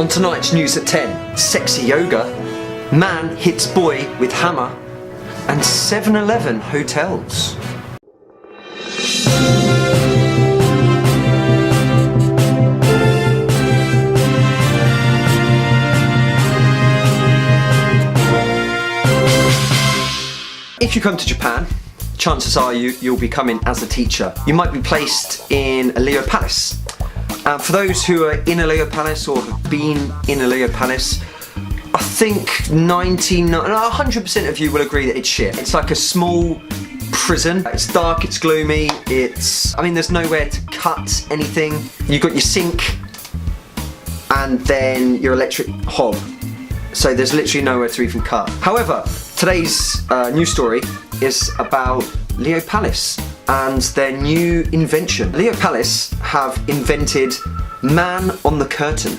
On tonight's news at 10, sexy yoga, man hits boy with hammer, and 7-Eleven hotels. If you come to Japan, chances are you'll be coming as a teacher. You might be placed in a Leo Palace. For those who are in a Leo Palace or have been in a Leo Palace, I think 100% of you will agree that it's shit. It's like a small prison. It's dark, it's gloomy, there's nowhere to cut anything. You've got your sink and then your electric hob. So there's literally nowhere to even cut. However, today's news story is about Leo Palace and their new invention. Leo Palace have invented man on the curtain.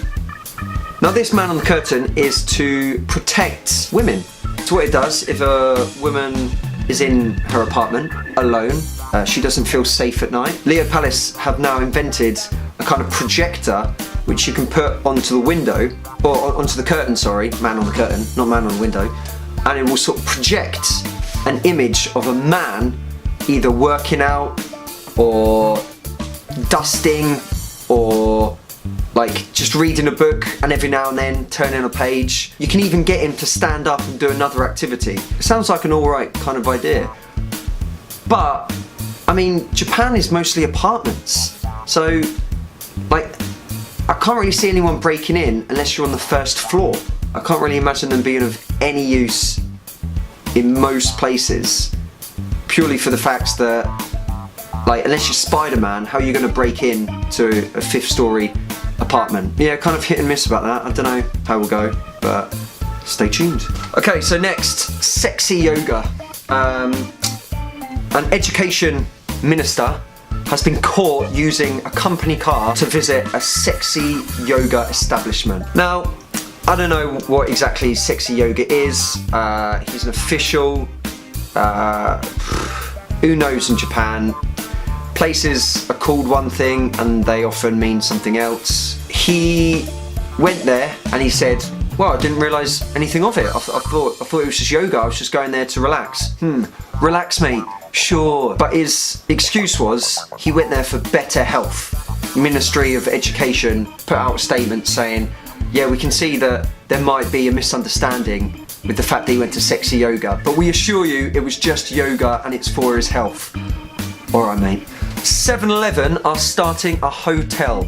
Now this man on the curtain is to protect women. So what it does, if a woman is in her apartment alone, she doesn't feel safe at night, Leo Palace have now invented a kind of projector which you can put onto the window, or onto the curtain, sorry, man on the curtain, not man on the window, and it will sort of project an image of a man either working out or dusting or like just reading a book and every now and then turning a page. You can even get him to stand up and do another activity. It sounds like an alright kind of idea. But, I mean, Japan is mostly apartments. So, like, I can't really see anyone breaking in unless you're on the first floor. I can't really imagine them being of any use in most places. Purely for the fact that, like, unless you're Spider-Man, how are you going to break in to a 5th story apartment? Yeah, kind of hit and miss about that. I don't know how we'll go, but stay tuned. Okay, so next, sexy yoga. An education minister has been caught using a company car to visit a sexy yoga establishment. Now, I don't know what exactly sexy yoga is. He's an official. Who knows in Japan? Places are called one thing and they often mean something else. He went there and he said, well, I didn't realise anything of it. I thought it was just yoga. I was just going there to relax. Relax, mate. Sure. But his excuse was he went there for better health. Ministry of Education put out a statement saying, yeah, we can see that there might be a misunderstanding with the fact that he went to sexy yoga, but we assure you it was just yoga and it's for his health. Alright, mate. 7-Eleven are starting a hotel.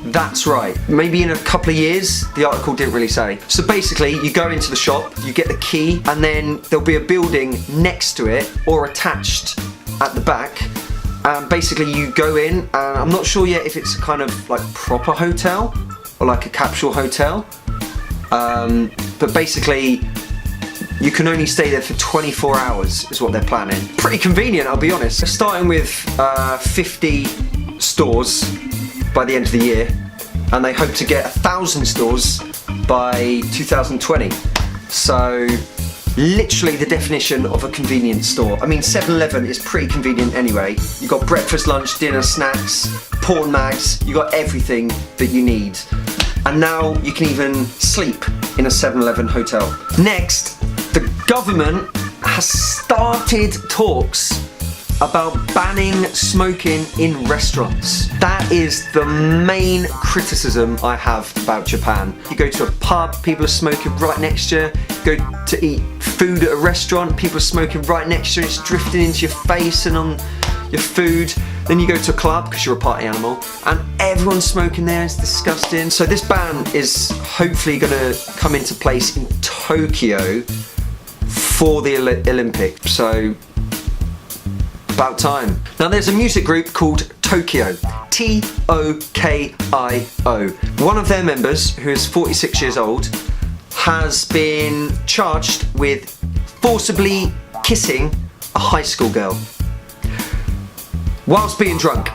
That's right. Maybe in a couple of years, the article didn't really say. So basically, you go into the shop, you get the key, and then there'll be a building next to it or attached at the back. Basically, you go in, and I'm not sure yet if it's a kind of like proper hotel or like a capsule hotel. But basically, you can only stay there for 24 hours is what they're planning. Pretty convenient, I'll be honest. They're starting with 50 stores by the end of the year, and they hope to get 1,000 stores by 2020. So, literally the definition of a convenience store. I mean, 7-Eleven is pretty convenient anyway. You've got breakfast, lunch, dinner, snacks, porn mags, you got everything that you need. And now you can even sleep in a 7-Eleven hotel. Next, the government has started talks about banning smoking in restaurants. That is the main criticism I have about Japan. You go to a pub, people are smoking right next to you. You go to eat food at a restaurant, people are smoking right next to you. It's drifting into your face and on your food. Then you go to a club, because you're a party animal, and everyone's smoking there. It's disgusting. So this ban is hopefully going to come into place in Tokyo for the Olympics. So about time. Now there's a music group called Tokyo, T-O-K-I-O. One of their members, who is 46 years old, has been charged with forcibly kissing a high school girl whilst being drunk.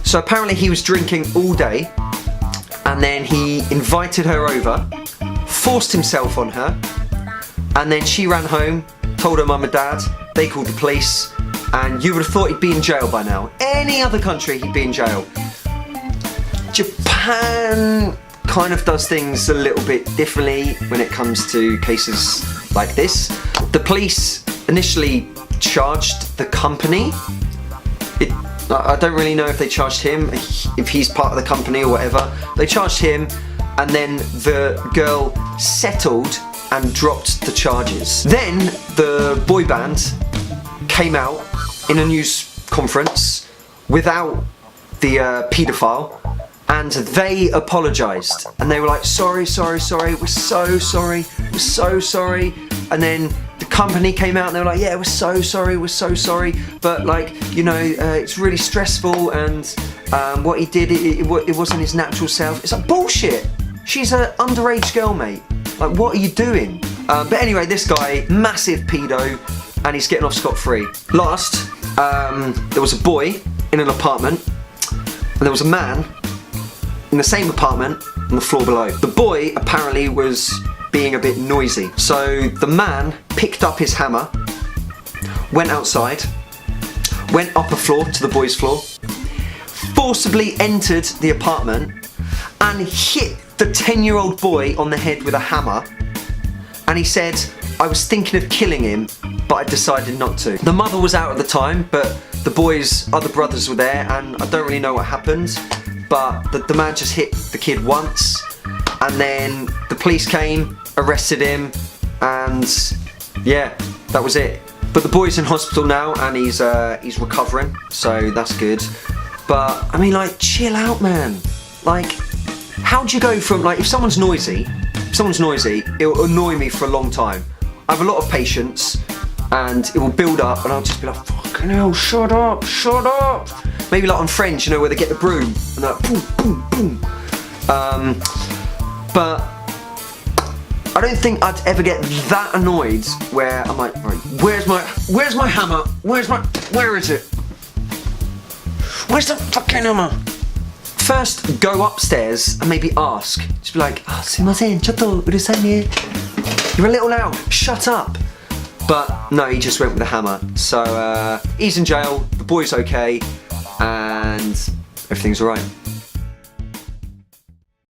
So apparently he was drinking all day and then he invited her over, forced himself on her, and then she ran home, told her mum and dad, they called the police, and you would have thought he'd be in jail by now. Any other country, he'd be in jail. Japan kind of does things a little bit differently when it comes to cases like this. The police initially charged the company. I don't really know if they charged him, if he's part of the company or whatever. They charged him, and then the girl settled and dropped the charges. Then the boy band came out in a news conference without the paedophile, and they apologised, and they were like, sorry, we're so sorry. And then the company came out and they were like, yeah, we're so sorry, but like, you know, it's really stressful, and what he did, it wasn't his natural self. It's like, bullshit. She's an underage girl, mate. Like, what are you doing? But anyway, this guy, massive pedo, and he's getting off scot-free. Last, there was a boy in an apartment, and there was a man in the same apartment on the floor below. The boy apparently was being a bit noisy, so the man picked up his hammer, went outside, went up a floor to the boy's floor, forcibly entered the apartment and hit the 10-year-old boy on the head with a hammer, and he said, I was thinking of killing him, but I decided not to. The mother was out at the time, but the boy's other brothers were there, and I don't really know what happened, but the man just hit the kid once, and then the police came, arrested him, and yeah, that was it. But the boy's in hospital now, and he's recovering, so that's good. But I mean, like, chill out, man. Like, how do you go from, like, if someone's noisy, it will annoy me for a long time. I have a lot of patience, and it will build up, and I'll just be like, fucking hell, shut up. Maybe like on Friends, you know, where they get the broom, and they're like, boom, boom. But I don't think I'd ever get that annoyed where I'm like, right, where's my hammer? Where is it? Where's the fucking hammer? First, go upstairs and maybe ask. Just be like, sumimasen, chotto urusai ne. You're a little loud, shut up. But no, he just went with the hammer. So he's in jail, the boy's okay, and everything's alright.